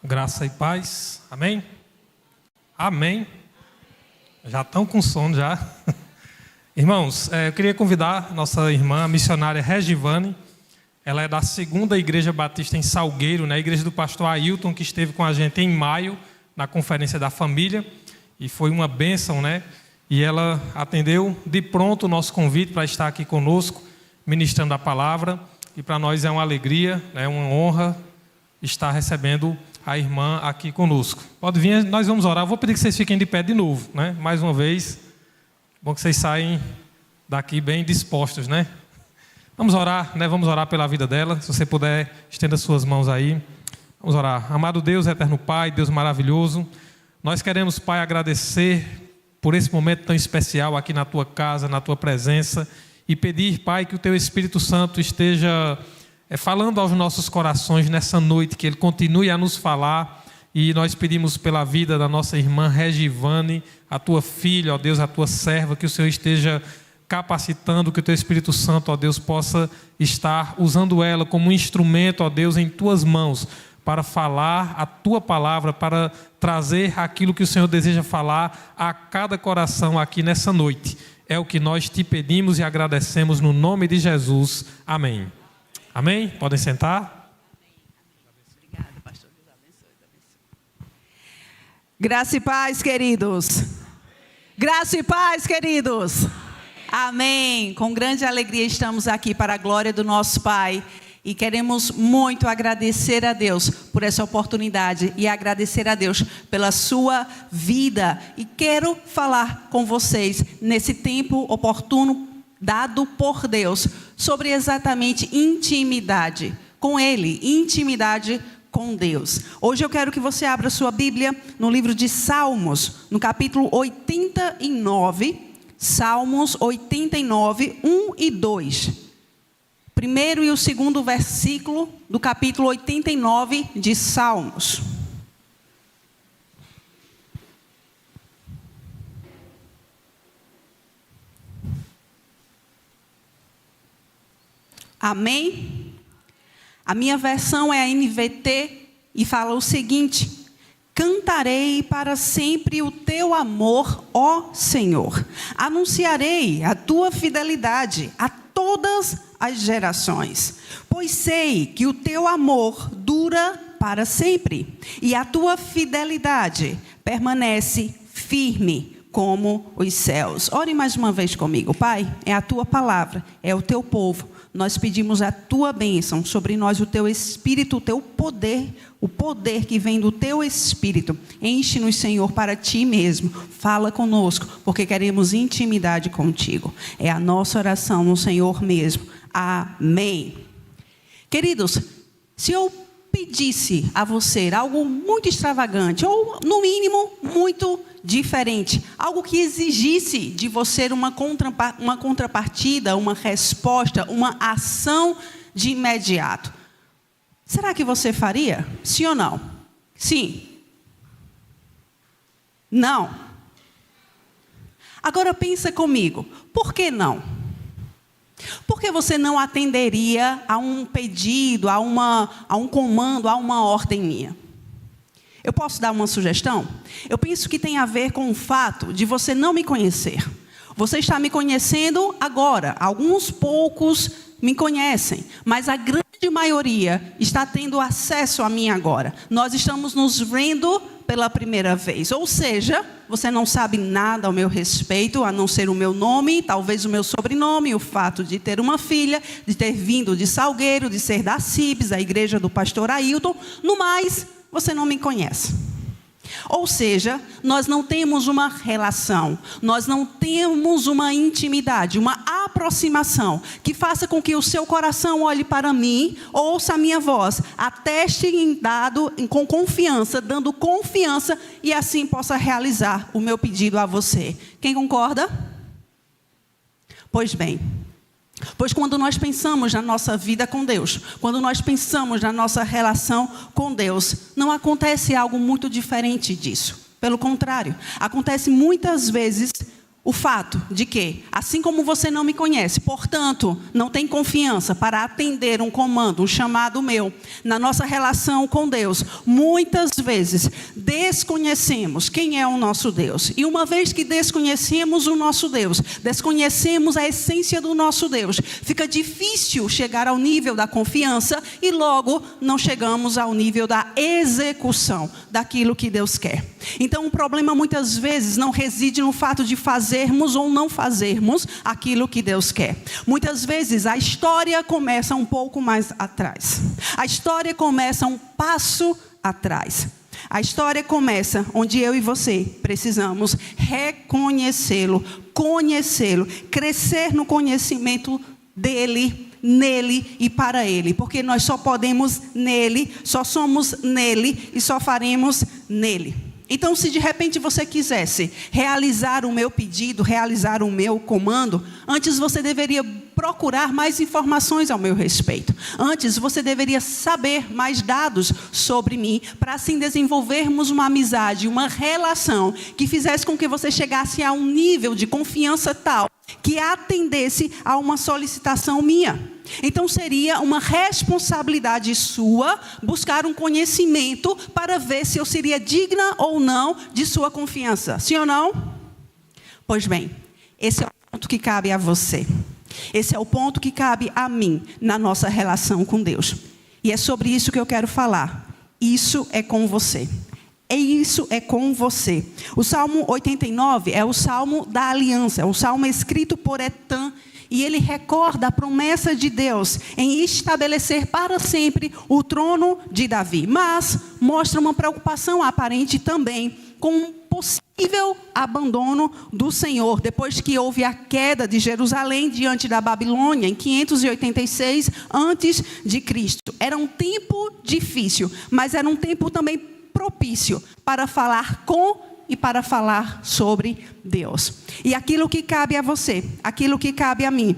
Graça e paz, amém? Amém. Já estão com sono já. Irmãos, eu queria convidar nossa irmã, a missionária Regivane. Ela é da 2ª Igreja Batista em Salgueiro, né? A igreja do pastor Ailton, que esteve com a gente em maio, na Conferência da Família. E foi uma bênção, né? E ela atendeu de pronto o nosso convite para estar aqui conosco, ministrando a palavra. E para nós é uma alegria, é uma honra estar recebendo a irmã aqui conosco. Pode vir, nós vamos orar. Eu vou pedir que vocês fiquem de pé de novo, né? Mais uma vez. Bom que vocês saem daqui bem dispostos, né? Vamos orar, né? Vamos orar pela vida dela. Se você puder, estenda suas mãos aí. Vamos orar. Amado Deus, eterno Pai, Deus maravilhoso, nós queremos, Pai, agradecer por esse momento tão especial aqui na Tua casa, na Tua presença, e pedir, Pai, que o Teu Espírito Santo esteja falando aos nossos corações nessa noite, que Ele continue a nos falar. E nós pedimos pela vida da nossa irmã Regivane, a Tua filha, ó Deus, a Tua serva, que o Senhor esteja capacitando, que o Teu Espírito Santo, ó Deus, possa estar usando ela como um instrumento, ó Deus, em Tuas mãos, para falar a Tua palavra, para trazer aquilo que o Senhor deseja falar a cada coração aqui nessa noite. É o que nós Te pedimos e agradecemos no nome de Jesus. Amém. Amém? Podem sentar. Obrigada, pastor. Deus abençoe. Graça e paz, queridos. Graça e paz, queridos. Amém. Com grande alegria estamos aqui para a glória do nosso Pai. E queremos muito agradecer a Deus por essa oportunidade e agradecer a Deus pela sua vida. E quero falar com vocês nesse tempo oportuno dado por Deus sobre exatamente intimidade com Ele, intimidade com Deus. Hoje eu quero que você abra sua Bíblia no livro de Salmos, no capítulo 89, Salmos 89, 1 e 2. Primeiro e o segundo versículo do capítulo 89 de Salmos. Amém? A minha versão é a NVT e fala o seguinte: cantarei para sempre o teu amor, ó Senhor. Anunciarei a tua fidelidade a todas as gerações. Pois sei que o teu amor dura para sempre e a tua fidelidade permanece firme como os céus. Ore mais uma vez comigo. Pai, é a tua palavra, é o teu povo. Nós pedimos a tua bênção sobre nós, o teu Espírito, o teu poder, o poder que vem do teu Espírito. Enche-nos, Senhor, para ti mesmo. Fala conosco, porque queremos intimidade contigo. É a nossa oração no Senhor mesmo. Amém. Queridos, se eu pedisse a você algo muito extravagante, ou no mínimo muito diferente, algo que exigisse de você uma contrapartida, uma resposta, uma ação de imediato, será que você faria? Sim ou não? Sim. Não. Agora pensa comigo, por que não? Por que você não atenderia a um pedido, a um comando, a uma ordem minha? Eu posso dar uma sugestão? Eu penso que tem a ver com o fato de você não me conhecer. Você está me conhecendo agora. Alguns poucos me conhecem, mas a grande maioria está tendo acesso a mim agora. Nós estamos nos vendo pela primeira vez. Ou seja, você não sabe nada ao meu respeito, a não ser o meu nome, talvez o meu sobrenome, o fato de ter uma filha, de ter vindo de Salgueiro, de ser da CIBS, a igreja do pastor Ailton. No mais, você não me conhece. Ou seja, nós não temos uma relação, nós não temos uma intimidade, uma aproximação que faça com que o seu coração olhe para mim, ouça a minha voz, ateste com confiança, dando confiança e assim possa realizar o meu pedido a você. Quem concorda? Pois bem. Pois quando nós pensamos na nossa vida com Deus, quando nós pensamos na nossa relação com Deus, não acontece algo muito diferente disso. Pelo contrário, acontece muitas vezes o fato de que, assim como você não me conhece, portanto, não tem confiança para atender um comando, um chamado meu, na nossa relação com Deus, muitas vezes desconhecemos quem é o nosso Deus. E uma vez que desconhecemos o nosso Deus, desconhecemos a essência do nosso Deus, fica difícil chegar ao nível da confiança e logo não chegamos ao nível da execução daquilo que Deus quer. Então, o problema muitas vezes não reside no fato de fazermos ou não fazermos aquilo que Deus quer. Muitas vezes a história começa um pouco mais atrás. A história começa um passo atrás. A história começa onde eu e você precisamos reconhecê-lo, conhecê-lo, crescer no conhecimento dele, nele e para ele, porque nós só podemos nele, só somos nele e só faremos nele. Então, se de repente você quisesse realizar o meu pedido, realizar o meu comando, antes você deveria procurar mais informações ao meu respeito. Antes você deveria saber mais dados sobre mim, para assim desenvolvermos uma amizade, uma relação que fizesse com que você chegasse a um nível de confiança tal que atendesse a uma solicitação minha. Então seria uma responsabilidade sua buscar um conhecimento para ver se eu seria digna ou não de sua confiança. Sim ou não? Pois bem, esse é o ponto que cabe a você. Esse é o ponto que cabe a mim na nossa relação com Deus. E é sobre isso que eu quero falar. Isso é com você. Isso é com você. O Salmo 89 é o Salmo da aliança. É o Salmo escrito por Etan. E ele recorda a promessa de Deus em estabelecer para sempre o trono de Davi. Mas mostra uma preocupação aparente também com um possível abandono do Senhor, depois que houve a queda de Jerusalém diante da Babilônia, em 586 a.C. Era um tempo difícil, mas era um tempo também propício para falar com e para falar sobre Deus. E aquilo que cabe a você, aquilo que cabe a mim,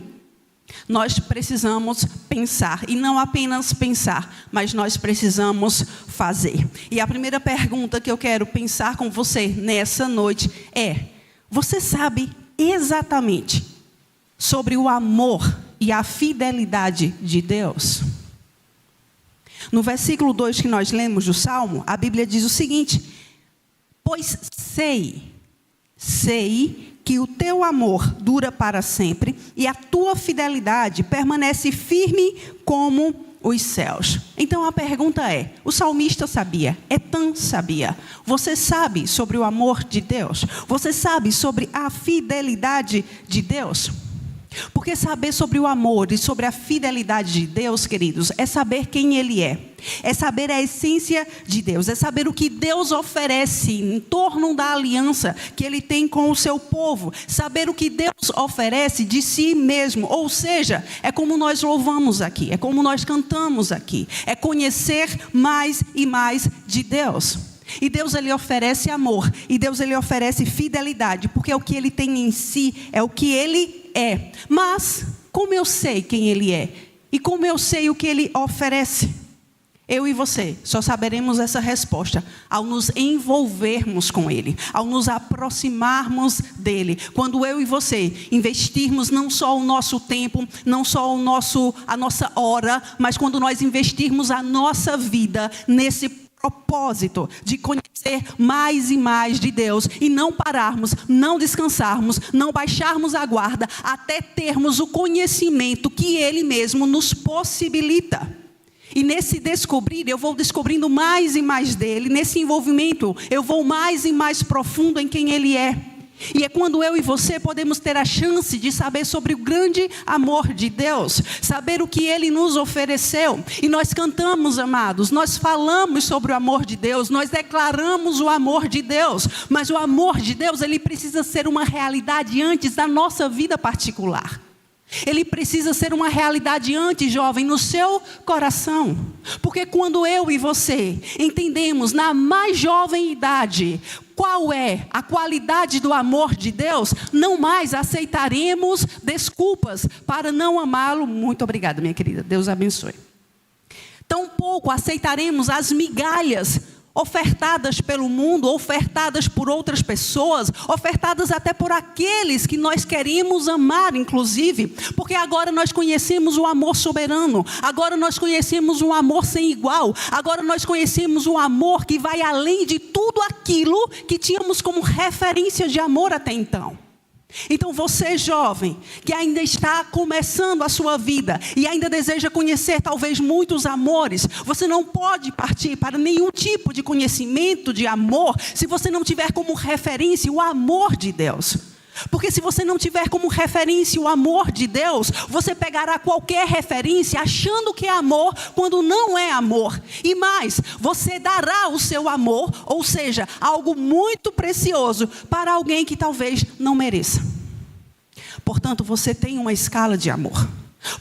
nós precisamos pensar, e não apenas pensar, mas nós precisamos fazer. E a primeira pergunta que eu quero pensar com você nessa noite é: você sabe exatamente sobre o amor e a fidelidade de Deus? No versículo 2 que nós lemos do Salmo, a Bíblia diz o seguinte: pois sei que o teu amor dura para sempre e a tua fidelidade permanece firme como os céus. Então a pergunta é: o salmista sabia? Etan sabia? Você sabe sobre o amor de Deus? Você sabe sobre a fidelidade de Deus? Porque saber sobre o amor e sobre a fidelidade de Deus, queridos, é saber quem Ele é. É saber a essência de Deus. É saber o que Deus oferece em torno da aliança que Ele tem com o seu povo. Saber o que Deus oferece de si mesmo. Ou seja, é como nós louvamos aqui. É como nós cantamos aqui. É conhecer mais e mais de Deus. E Deus, Ele oferece amor. E Deus, Ele oferece fidelidade. Porque é o que Ele tem em si. É o que Ele é. Mas, como eu sei quem Ele é? E como eu sei o que Ele oferece? Eu e você só saberemos essa resposta ao nos envolvermos com Ele, ao nos aproximarmos dEle. Quando eu e você investirmos não só o nosso tempo, não só a nossa hora, mas quando nós investirmos a nossa vida nesse propósito de conhecer mais e mais de Deus e não pararmos, não descansarmos, não baixarmos a guarda até termos o conhecimento que Ele mesmo nos possibilita. E nesse descobrir, eu vou descobrindo mais e mais dele. Nesse envolvimento, eu vou mais e mais profundo em quem Ele é. E é quando eu e você podemos ter a chance de saber sobre o grande amor de Deus, saber o que Ele nos ofereceu. E nós cantamos, amados, nós falamos sobre o amor de Deus, nós declaramos o amor de Deus. Mas o amor de Deus, ele precisa ser uma realidade antes da nossa vida particular. Ele precisa ser uma realidade antes, jovem, no seu coração. Porque quando eu e você entendemos na mais jovem idade qual é a qualidade do amor de Deus, não mais aceitaremos desculpas para não amá-lo. Muito obrigada, minha querida. Deus abençoe. Tampouco aceitaremos as migalhas ofertadas pelo mundo, ofertadas por outras pessoas, ofertadas até por aqueles que nós queremos amar, inclusive, porque agora nós conhecemos o amor soberano, agora nós conhecemos um amor sem igual, agora nós conhecemos um amor que vai além de tudo aquilo que tínhamos como referência de amor até então. Então você, jovem, que ainda está começando a sua vida e ainda deseja conhecer talvez muitos amores, você não pode partir para nenhum tipo de conhecimento de amor se você não tiver como referência o amor de Deus. Porque se você não tiver como referência o amor de Deus, você pegará qualquer referência achando que é amor, quando não é amor. E mais, você dará o seu amor, ou seja, algo muito precioso, para alguém que talvez não mereça. Portanto, você tem uma escala de amor.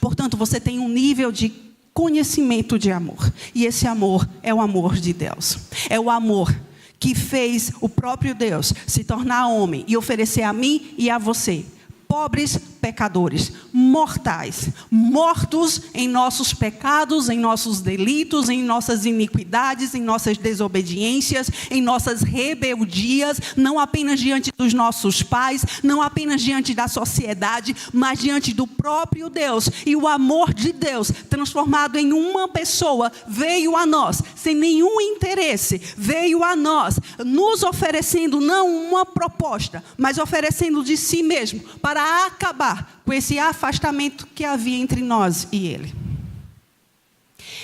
Portanto, você tem um nível de conhecimento de amor. E esse amor é o amor de Deus. É o amor que fez o próprio Deus se tornar homem e oferecer a mim e a você, pobres pecadores, mortais, mortos em nossos pecados, em nossos delitos, em nossas iniquidades, em nossas desobediências, em nossas rebeldias, não apenas diante dos nossos pais, não apenas diante da sociedade, mas diante do próprio Deus. E o amor de Deus, transformado em uma pessoa, veio a nós, sem nenhum interesse, veio a nós, nos oferecendo não uma proposta, mas oferecendo de si mesmo, para acabar com esse afastamento que havia entre nós e Ele.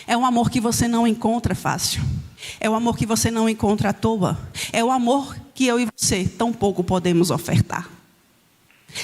É um amor que você não encontra fácil. É um amor que você não encontra à toa. É o amor que eu e você tampouco podemos ofertar.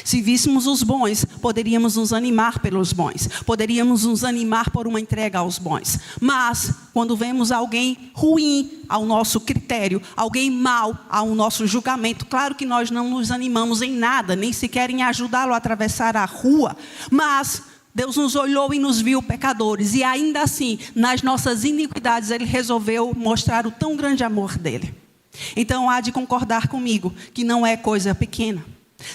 Se víssemos os bons, poderíamos nos animar pelos bons. Poderíamos nos animar por uma entrega aos bons. Mas, quando vemos alguém ruim ao nosso critério, alguém mau ao nosso julgamento, claro que nós não nos animamos em nada, nem sequer em ajudá-lo a atravessar a rua. Mas Deus nos olhou e nos viu pecadores. E ainda assim, nas nossas iniquidades, Ele resolveu mostrar o tão grande amor dEle. Então, há de concordar comigo que não é coisa pequena.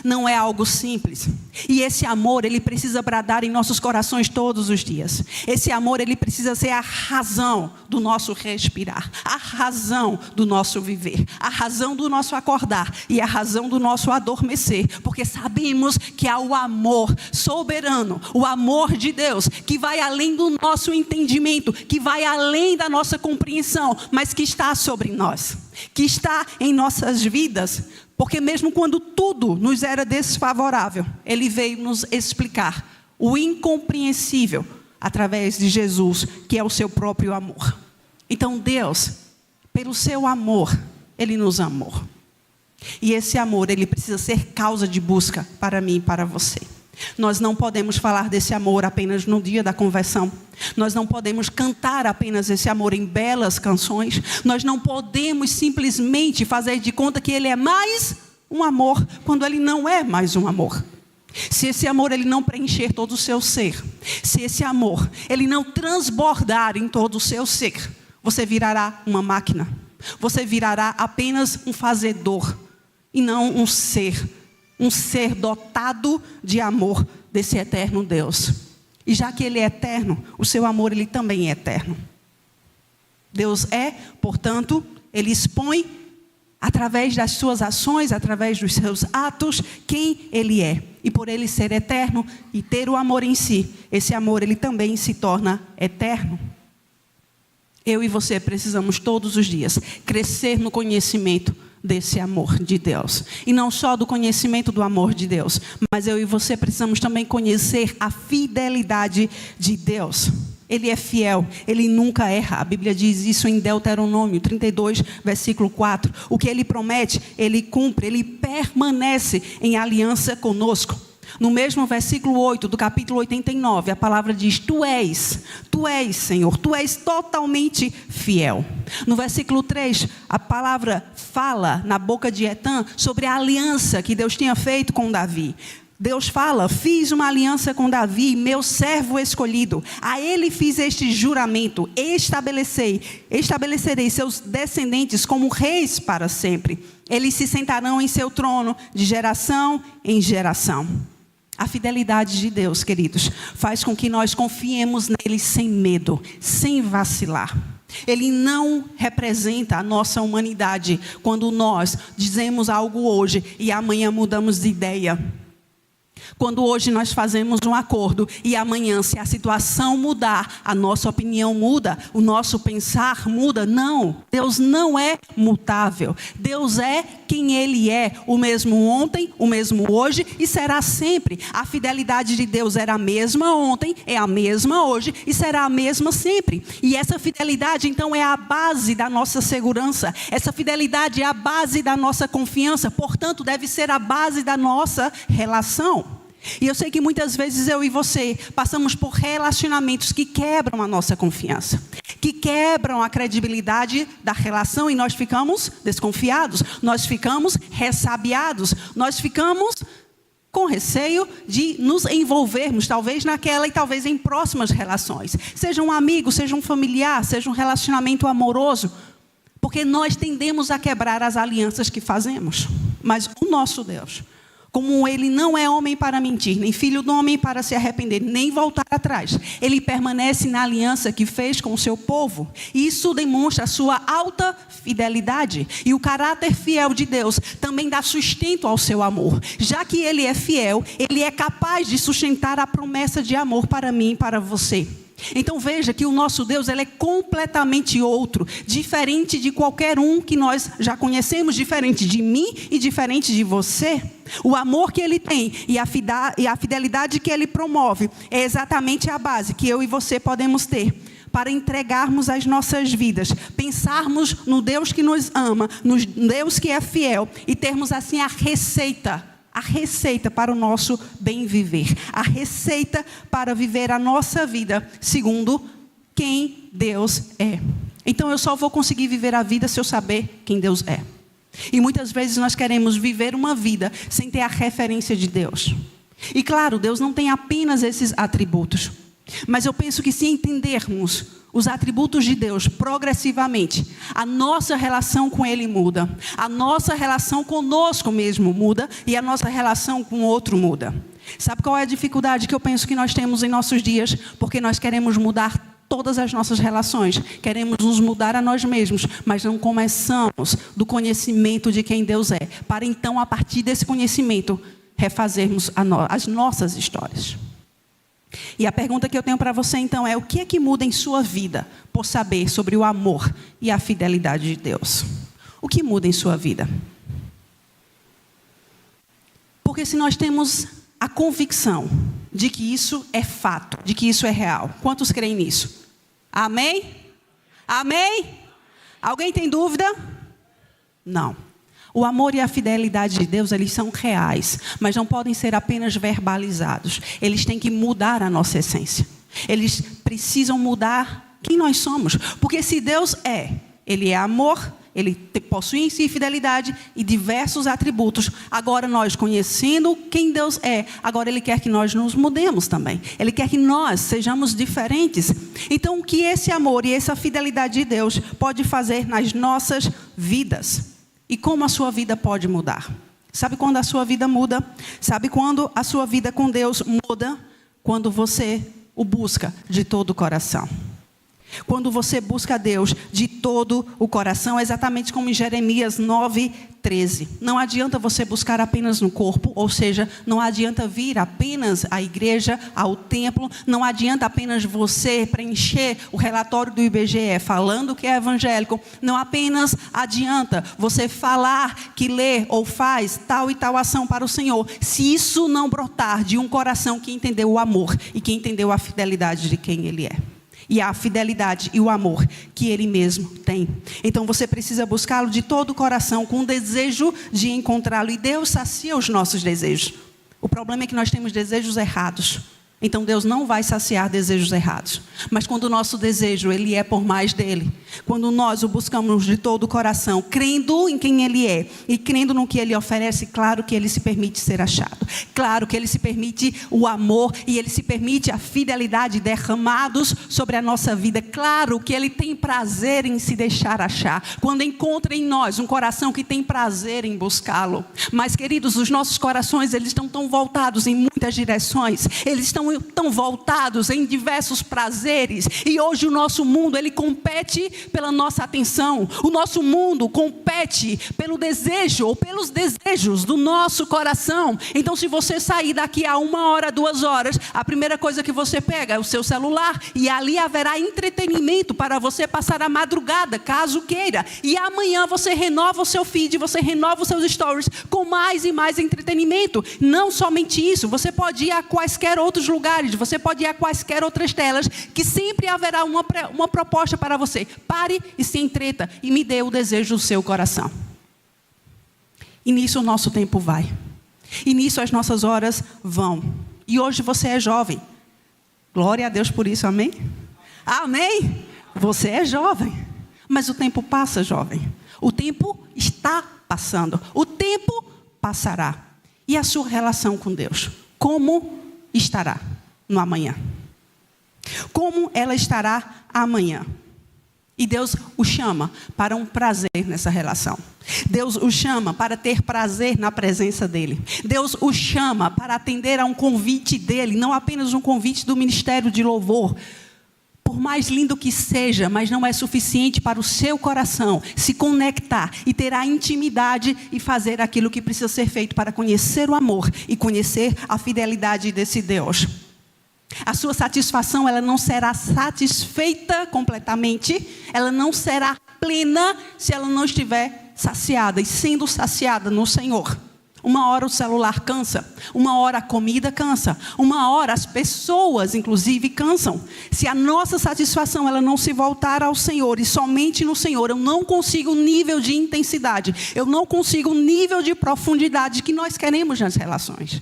Não é algo simples. E esse amor, ele precisa bradar em nossos corações todos os dias. Esse amor, ele precisa ser a razão do nosso respirar, a razão do nosso viver, a razão do nosso acordar e a razão do nosso adormecer. Porque sabemos que há o amor soberano, o amor de Deus, que vai além do nosso entendimento, que vai além da nossa compreensão, mas que está sobre nós, que está em nossas vidas. Porque mesmo quando tudo nos era desfavorável, Ele veio nos explicar o incompreensível através de Jesus, que é o seu próprio amor. Então Deus, pelo seu amor, Ele nos amou. E esse amor, ele precisa ser causa de busca para mim e para você. Nós não podemos falar desse amor apenas no dia da conversão. Nós não podemos cantar apenas esse amor em belas canções. Nós não podemos simplesmente fazer de conta que ele é mais um amor, quando ele não é mais um amor. Se esse amor ele não preencher todo o seu ser, se esse amor ele não transbordar em todo o seu ser, você virará uma máquina. Você virará apenas um fazedor e não um ser dotado de amor desse eterno Deus. E já que Ele é eterno, o seu amor ele também é eterno. Deus é, portanto, Ele expõe através das suas ações, através dos seus atos, quem Ele é. E por Ele ser eterno e ter o amor em si, esse amor ele também se torna eterno. Eu e você precisamos todos os dias crescer no conhecimento desse amor de Deus. E não só do conhecimento do amor de Deus, mas eu e você precisamos também conhecer a fidelidade de Deus. Ele é fiel, Ele nunca erra. A Bíblia diz isso em Deuteronômio 32, versículo 4. O que Ele promete, Ele cumpre, Ele permanece em aliança conosco. No mesmo versículo 8 do capítulo 89, a palavra diz: Tu és, Senhor, Tu és totalmente fiel. No versículo 3, a palavra fala na boca de Etã sobre a aliança que Deus tinha feito com Davi. Deus fala: fiz uma aliança com Davi, meu servo escolhido. A ele fiz este juramento: estabelecerei seus descendentes como reis para sempre. Eles se sentarão em seu trono de geração em geração. A fidelidade de Deus, queridos, faz com que nós confiemos nele sem medo, sem vacilar. Ele não representa a nossa humanidade quando nós dizemos algo hoje e amanhã mudamos de ideia. Quando hoje nós fazemos um acordo e amanhã, se a situação mudar, a nossa opinião muda, o nosso pensar muda. Não, Deus não é mutável. Deus é quem Ele é, o mesmo ontem, o mesmo hoje e será sempre. A fidelidade de Deus era a mesma ontem, é a mesma hoje e será a mesma sempre. E essa fidelidade, então, é a base da nossa segurança. Essa fidelidade é a base da nossa confiança, portanto, deve ser a base da nossa relação. E eu sei que muitas vezes eu e você passamos por relacionamentos que quebram a nossa confiança, que quebram a credibilidade da relação e nós ficamos desconfiados, nós ficamos ressabiados, nós ficamos com receio de nos envolvermos, talvez naquela e talvez em próximas relações. Seja um amigo, seja um familiar, seja um relacionamento amoroso, porque nós tendemos a quebrar as alianças que fazemos. Mas o nosso Deus, como Ele não é homem para mentir, nem filho do homem para se arrepender, nem voltar atrás. Ele permanece na aliança que fez com o seu povo. E isso demonstra a sua alta fidelidade. E o caráter fiel de Deus também dá sustento ao seu amor. Já que Ele é fiel, Ele é capaz de sustentar a promessa de amor para mim e para você. Então veja que o nosso Deus, ele é completamente outro, diferente de qualquer um que nós já conhecemos, diferente de mim e diferente de você. O amor que Ele tem e a fidelidade que Ele promove é exatamente a base que eu e você podemos ter para entregarmos as nossas vidas, pensarmos no Deus que nos ama, no Deus que é fiel e termos assim a receita para o nosso bem viver, a receita para viver a nossa vida segundo quem Deus é. Então eu só vou conseguir viver a vida se eu saber quem Deus é. E muitas vezes nós queremos viver uma vida sem ter a referência de Deus. E claro, Deus não tem apenas esses atributos, mas eu penso que se entendermos os atributos de Deus progressivamente, a nossa relação com Ele muda, a nossa relação conosco mesmo muda e a nossa relação com o outro muda. Sabe qual é a dificuldade que eu penso que nós temos em nossos dias? Porque nós queremos mudar todas as nossas relações, queremos nos mudar a nós mesmos, mas não começamos do conhecimento de quem Deus é, para então, a partir desse conhecimento, refazermos as nossas histórias. E a pergunta que eu tenho para você então é: o que é que muda em sua vida por saber sobre o amor e a fidelidade de Deus? O que muda em sua vida? Porque se nós temos a convicção de que isso é fato, de que isso é real, quantos creem nisso? Amém? Amém? Alguém tem dúvida? Não. O amor e a fidelidade de Deus, eles são reais, mas não podem ser apenas verbalizados. Eles têm que mudar a nossa essência. Eles precisam mudar quem nós somos. Porque se Deus Ele é amor, Ele possui em si fidelidade e diversos atributos. Agora nós, conhecendo quem Deus é, agora Ele quer que nós nos mudemos também. Ele quer que nós sejamos diferentes. Então, o que esse amor e essa fidelidade de Deus pode fazer nas nossas vidas? E como a sua vida pode mudar? Sabe quando a sua vida muda? Sabe quando a sua vida com Deus muda? Quando você o busca de todo o coração. Quando você busca Deus de todo o coração, exatamente como em Jeremias 9:13. Não adianta você buscar apenas no corpo, ou seja, não adianta vir apenas à igreja, ao templo, não adianta apenas você preencher o relatório do IBGE falando que é evangélico, não apenas adianta você falar que lê ou faz tal e tal ação para o Senhor, se isso não brotar de um coração que entendeu o amor e que entendeu a fidelidade de quem Ele é. E a fidelidade e o amor que Ele mesmo tem. Então você precisa buscá-lo de todo o coração, com o desejo de encontrá-lo. E Deus sacia os nossos desejos. O problema é que nós temos desejos errados. Então Deus não vai saciar desejos errados. Mas quando o nosso desejo, ele é por mais dele. Quando nós o buscamos de todo o coração, crendo em quem Ele é e crendo no que Ele oferece, claro que Ele se permite ser achado. Claro que Ele se permite o amor e Ele se permite a fidelidade derramados sobre a nossa vida. Claro que Ele tem prazer em se deixar achar. Quando encontra em nós um coração que tem prazer em buscá-lo. Mas, queridos, os nossos corações, eles estão tão voltados em muitas direções. Eles estão estão tão voltados em diversos prazeres. E hoje o nosso mundo, ele compete pela nossa atenção. O nosso mundo compete pelo desejo ou pelos desejos do nosso coração. Então, se você sair daqui a 1 hora, 2 horas, a primeira coisa que você pega é o seu celular. E ali haverá entretenimento para você passar a madrugada, caso queira. E amanhã você renova o seu feed, você renova os seus stories com mais e mais entretenimento. Não somente isso, você pode ir a quaisquer outros lugares, você pode ir a quaisquer outras telas, que sempre haverá uma proposta para você. Pare e se entreta e me dê o desejo do seu coração. E nisso o nosso tempo vai. E nisso as nossas horas vão. E hoje você é jovem. Glória a Deus por isso, amém? Amém? Você é jovem. Mas o tempo passa, jovem. O tempo está passando. O tempo passará. E a sua relação com Deus? Como estará no amanhã? Como ela estará amanhã? E Deus o chama para um prazer nessa relação. Deus o chama para ter prazer na presença dEle. Deus o chama para atender a um convite dEle, não apenas um convite do ministério de louvor. Por mais lindo que seja, mas não é suficiente para o seu coração se conectar e ter a intimidade e fazer aquilo que precisa ser feito para conhecer o amor e conhecer a fidelidade desse Deus. A sua satisfação, ela não será satisfeita completamente, ela não será plena se ela não estiver saciada e sendo saciada no Senhor. 1 hora o celular cansa, 1 hora a comida cansa, 1 hora as pessoas inclusive cansam. Se a nossa satisfação ela não se voltar ao Senhor e somente no Senhor, eu não consigo o nível de intensidade, eu não consigo o nível de profundidade que nós queremos nas relações.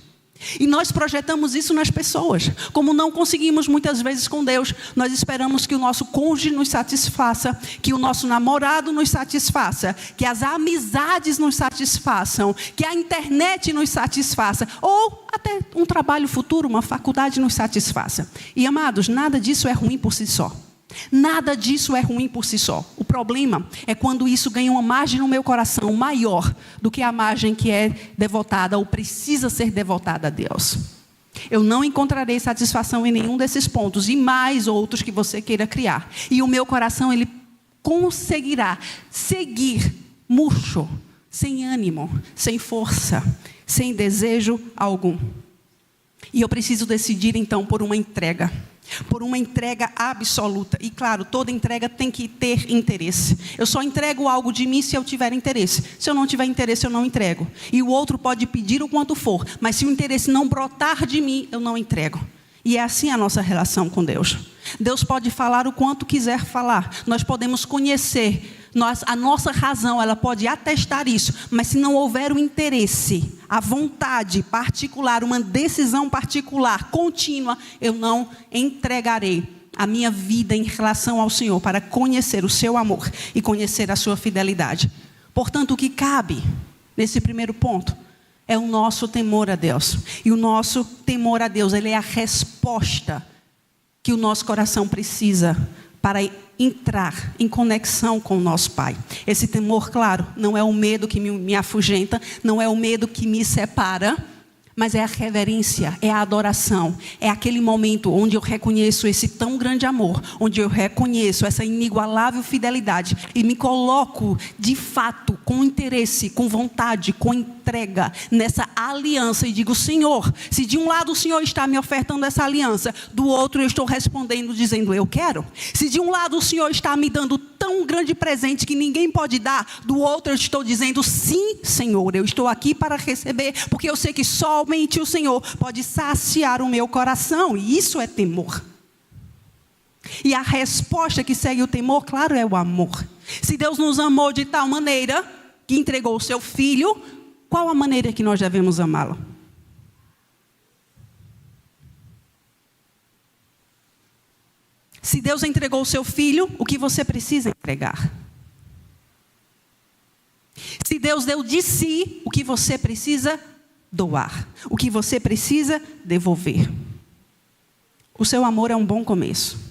E nós projetamos isso nas pessoas. Como não conseguimos muitas vezes com Deus, nós esperamos que o nosso cônjuge nos satisfaça, que o nosso namorado nos satisfaça, que as amizades nos satisfaçam, que a internet nos satisfaça, ou até um trabalho futuro, uma faculdade nos satisfaça. E amados, nada disso é ruim por si só. Nada disso é ruim por si só. O problema é quando isso ganha uma margem no meu coração maior do que a margem que é devotada ou precisa ser devotada a Deus. Eu não encontrarei satisfação em nenhum desses pontos e mais outros que você queira criar. E o meu coração, ele conseguirá seguir murcho, sem ânimo, sem força, sem desejo algum. E eu preciso decidir então por uma entrega absoluta. E claro, toda entrega tem que ter interesse. Eu só entrego algo de mim se eu tiver interesse. Se eu não tiver interesse, eu não entrego. E o outro pode pedir o quanto for, mas se o interesse não brotar de mim, eu não entrego. E é assim a nossa relação com Deus. Deus pode falar o quanto quiser falar. Nós podemos conhecer. A nossa razão, ela pode atestar isso. Mas se não houver o interesse, a vontade particular, uma decisão particular, contínua, eu não entregarei a minha vida em relação ao Senhor para conhecer o seu amor e conhecer a sua fidelidade. Portanto, o que cabe nesse primeiro ponto é o nosso temor a Deus. E o nosso temor a Deus, ele é a resposta que o nosso coração precisa para entrar em conexão com o nosso Pai. Esse temor, claro, não é o medo que me afugenta, não é o medo que me separa, mas é a reverência, é a adoração, é aquele momento onde eu reconheço esse tão grande amor, onde eu reconheço essa inigualável fidelidade e me coloco de fato com interesse, com vontade, com entrega nessa aliança e digo: Senhor, se de um lado o Senhor está me ofertando essa aliança, do outro eu estou respondendo dizendo: eu quero. Se de um lado o Senhor está me dando tão grande presente que ninguém pode dar, do outro eu estou dizendo: sim, Senhor, eu estou aqui para receber, porque eu sei que somente o Senhor pode saciar o meu coração, e isso é temor. E a resposta que segue o temor, claro, é o amor. Se Deus nos amou de tal maneira que entregou o seu Filho, qual a maneira que nós devemos amá-lo? Se Deus entregou o seu Filho, o que você precisa entregar? Se Deus deu de si, o que você precisa doar? O que você precisa devolver? O seu amor é um bom começo.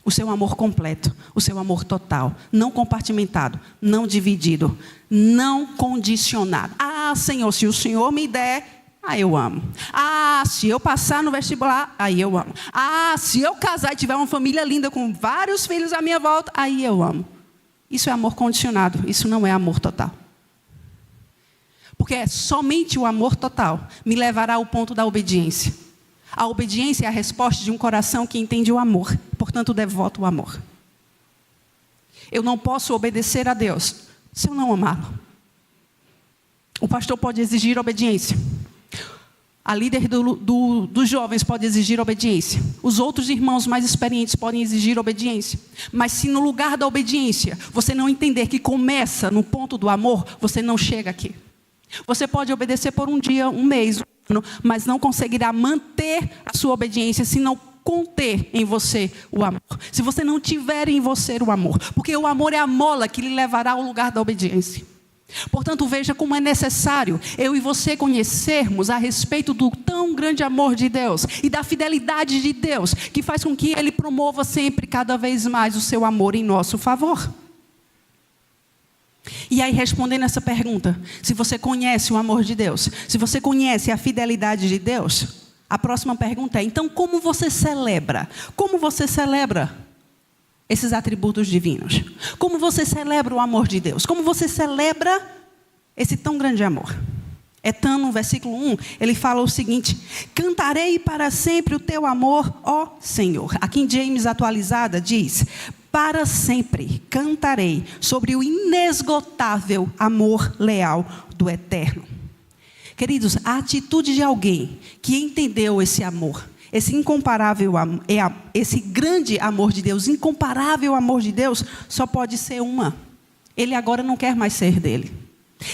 O seu amor completo, o seu amor total, não compartimentado, não dividido, não condicionado. Ah, Senhor, se o Senhor me der, Aí eu amo. Ah, se eu passar no vestibular, aí eu amo. Ah, se eu casar e tiver uma família linda com vários filhos à minha volta, aí eu amo. Isso é amor condicionado, isso não é amor total. Porque somente o amor total me levará ao ponto da obediência. A obediência é a resposta de um coração que entende o amor, portanto devota o amor. Eu não posso obedecer a Deus se eu não amá-lo. O pastor pode exigir obediência. A líder dos jovens pode exigir obediência. Os outros irmãos mais experientes podem exigir obediência. Mas se no lugar da obediência você não entender que começa no ponto do amor, você não chega aqui. Você pode obedecer por um dia, um mês, um ano, mas não conseguirá manter a sua obediência se não conter em você o amor. Se você não tiver em você o amor. Porque o amor é a mola que lhe levará ao lugar da obediência. Portanto, veja como é necessário eu e você conhecermos a respeito do tão grande amor de Deus e da fidelidade de Deus, que faz com que Ele promova sempre, cada vez mais, o seu amor em nosso favor. E aí, respondendo essa pergunta, se você conhece o amor de Deus, se você conhece a fidelidade de Deus, a próxima pergunta é, então como você celebra? Como você celebra esses atributos divinos? Como você celebra o amor de Deus? Como você celebra esse tão grande amor? Etã, no versículo 1, ele fala o seguinte: cantarei para sempre o teu amor, ó Senhor. A King James atualizada diz: para sempre cantarei sobre o inesgotável amor leal do Eterno. Queridos, a atitude de alguém que entendeu esse amor, esse incomparável, esse grande amor de Deus, incomparável amor de Deus, só pode ser uma. Ele agora não quer mais ser dele.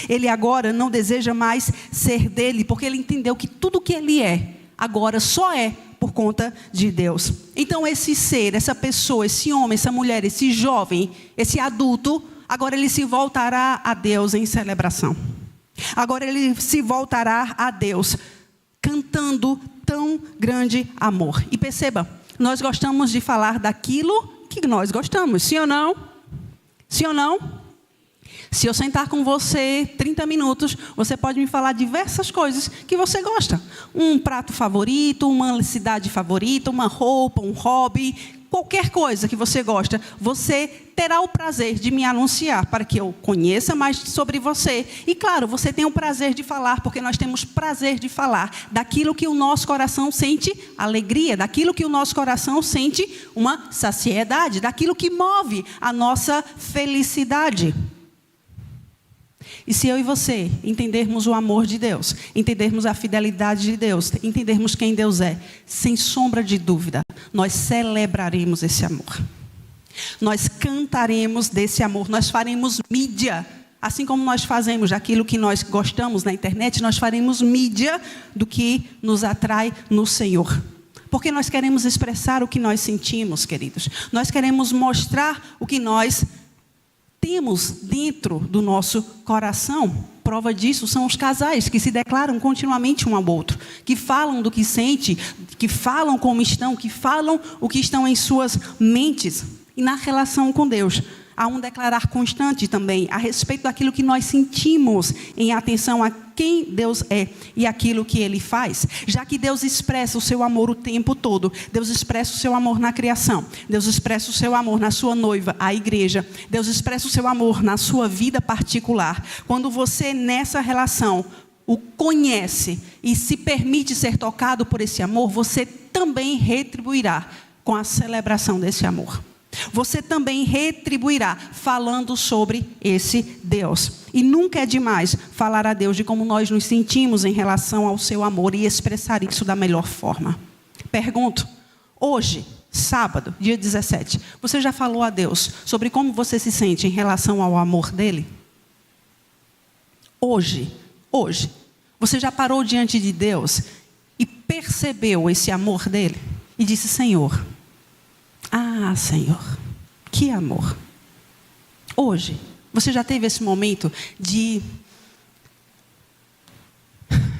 Ele agora não deseja mais ser dele, porque ele entendeu que tudo que ele é, agora só é por conta de Deus. Então esse ser, essa pessoa, esse homem, essa mulher, esse jovem, esse adulto, agora ele se voltará a Deus em celebração. Agora ele se voltará a Deus cantando tão grande amor. E perceba, nós gostamos de falar daquilo que nós gostamos, sim ou não? Sim ou não? Se eu sentar com você 30 minutos, você pode me falar diversas coisas que você gosta. Um prato favorito, uma cidade favorita, uma roupa, um hobby, qualquer coisa que você gosta. Você terá o prazer de me anunciar para que eu conheça mais sobre você. E claro, você tem o prazer de falar, porque nós temos prazer de falar daquilo que o nosso coração sente alegria, daquilo que o nosso coração sente uma saciedade, daquilo que move a nossa felicidade. E se eu e você entendermos o amor de Deus, entendermos a fidelidade de Deus, entendermos quem Deus é, sem sombra de dúvida, nós celebraremos esse amor. Nós cantaremos desse amor, nós faremos mídia, assim como nós fazemos daquilo que nós gostamos na internet, nós faremos mídia do que nos atrai no Senhor. Porque nós queremos expressar o que nós sentimos, queridos. Nós queremos mostrar o que nós temos dentro do nosso coração. Prova disso são os casais que se declaram continuamente um ao outro, que falam do que sente, que falam como estão, que falam o que estão em suas mentes. E na relação com Deus, há um declarar constante também a respeito daquilo que nós sentimos em atenção a quem Deus é e aquilo que Ele faz. Já que Deus expressa o seu amor o tempo todo, Deus expressa o seu amor na criação, Deus expressa o seu amor na sua noiva, a igreja, Deus expressa o seu amor na sua vida particular. Quando você nessa relação o conhece e se permite ser tocado por esse amor, você também retribuirá com a celebração desse amor. Você também retribuirá falando sobre esse Deus. E nunca é demais falar a Deus de como nós nos sentimos em relação ao seu amor e expressar isso da melhor forma. Pergunto, hoje, sábado, dia 17, você já falou a Deus sobre como você se sente em relação ao amor dele? Hoje, você já parou diante de Deus e percebeu esse amor dele? E disse, Senhor, ah, Senhor, que amor. Hoje, você já teve esse momento de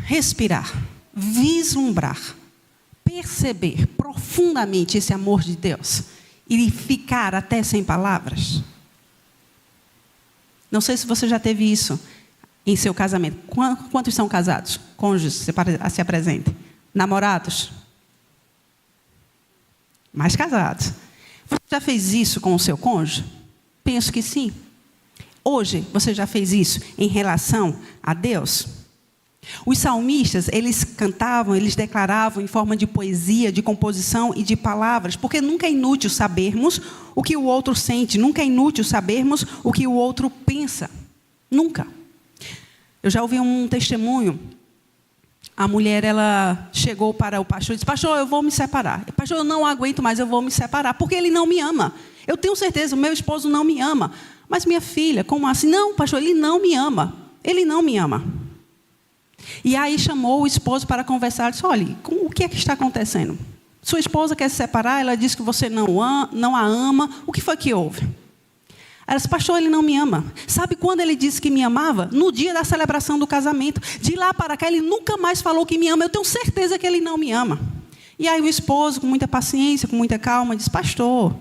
respirar, vislumbrar, perceber profundamente esse amor de Deus e ficar até sem palavras? Não sei se você já teve isso em seu casamento? Quantos são casados? Cônjuges, se apresentem. Namorados? Mais casados. Você já fez isso com o seu cônjuge? Penso que sim. Hoje, você já fez isso em relação a Deus? Os salmistas, eles cantavam, eles declaravam em forma de poesia, de composição e de palavras, porque nunca é inútil sabermos o que o outro sente, nunca é inútil sabermos o que o outro pensa. Nunca. Eu já ouvi um testemunho. A mulher, ela chegou para o pastor e disse: pastor, eu vou me separar. Pastor, eu não aguento mais, eu vou me separar, porque ele não me ama. Eu tenho certeza, o meu esposo não me ama. Mas minha filha, como assim? Não, pastor, ele não me ama. Ele não me ama. E aí chamou o esposo para conversar. Disse: olha, o que é que está acontecendo? Sua esposa quer se separar, ela disse que você não a ama. O que foi que houve? Ela disse: pastor, ele não me ama. Sabe quando ele disse que me amava? No dia da celebração do casamento. De lá para cá, ele nunca mais falou que me ama. Eu tenho certeza que ele não me ama. E aí o esposo, com muita paciência, com muita calma, disse: pastor,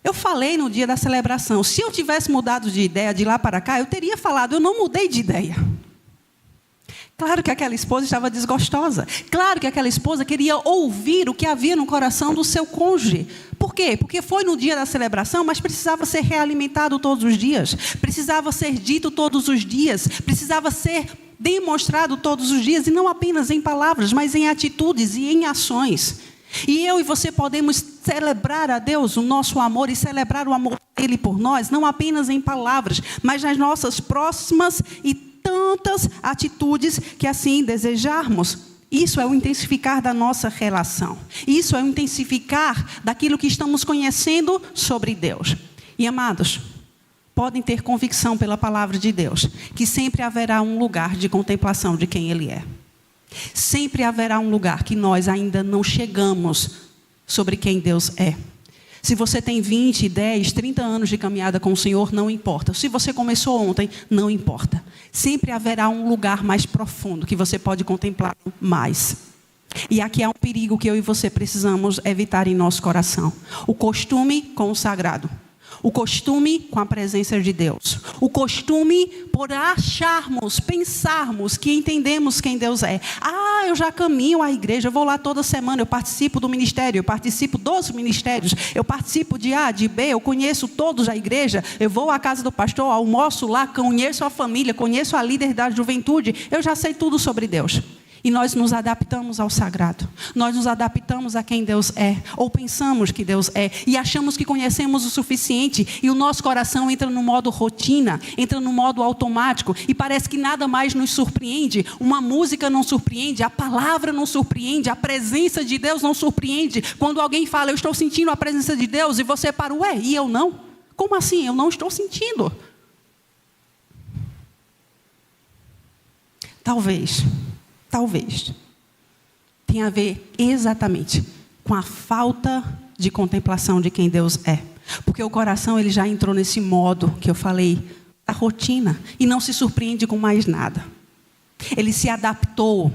eu falei no dia da celebração. Se eu tivesse mudado de ideia de lá para cá, eu teria falado. Eu não mudei de ideia. Claro que aquela esposa estava desgostosa. Claro que aquela esposa queria ouvir o que havia no coração do seu cônjuge. Por quê? Porque foi no dia da celebração, mas precisava ser realimentado todos os dias. Precisava ser dito todos os dias. Precisava ser demonstrado todos os dias. E não apenas em palavras, mas em atitudes e em ações. E eu e você podemos celebrar a Deus o nosso amor e celebrar o amor dele por nós, não apenas em palavras, mas nas nossas próximas e tantas atitudes que assim desejarmos. Isso é o intensificar da nossa relação. Isso é o intensificar daquilo que estamos conhecendo sobre Deus. E amados, podem ter convicção pela palavra de Deus, que sempre haverá um lugar de contemplação de quem Ele é. Sempre haverá um lugar que nós ainda não chegamos sobre quem Deus é. Se você tem 20, 10, 30 anos de caminhada com o Senhor, não importa. Se você começou ontem, não importa. Sempre haverá um lugar mais profundo que você pode contemplar mais. E aqui há um perigo que eu e você precisamos evitar em nosso coração. O costume com o sagrado. O costume com a presença de Deus. O costume por acharmos, pensarmos que entendemos quem Deus é. Ah, eu já caminho à igreja, eu vou lá toda semana, eu participo do ministério, eu participo dos ministérios, eu participo de A, de B, eu conheço todos a igreja, eu vou à casa do pastor, almoço lá, conheço a família, conheço a líder da juventude, eu já sei tudo sobre Deus. E nós nos adaptamos ao sagrado. Nós nos adaptamos a quem Deus é. Ou pensamos que Deus é. E achamos que conhecemos o suficiente. E o nosso coração entra no modo rotina. Entra no modo automático. E parece que nada mais nos surpreende. Uma música não surpreende. A palavra não surpreende. A presença de Deus não surpreende. Quando alguém fala: eu estou sentindo a presença de Deus. E você para: ué, e eu não? Como assim? Eu não estou sentindo. Talvez tenha a ver exatamente com a falta de contemplação de quem Deus é. Porque o coração, ele já entrou nesse modo que eu falei, da rotina, e não se surpreende com mais nada. Ele se adaptou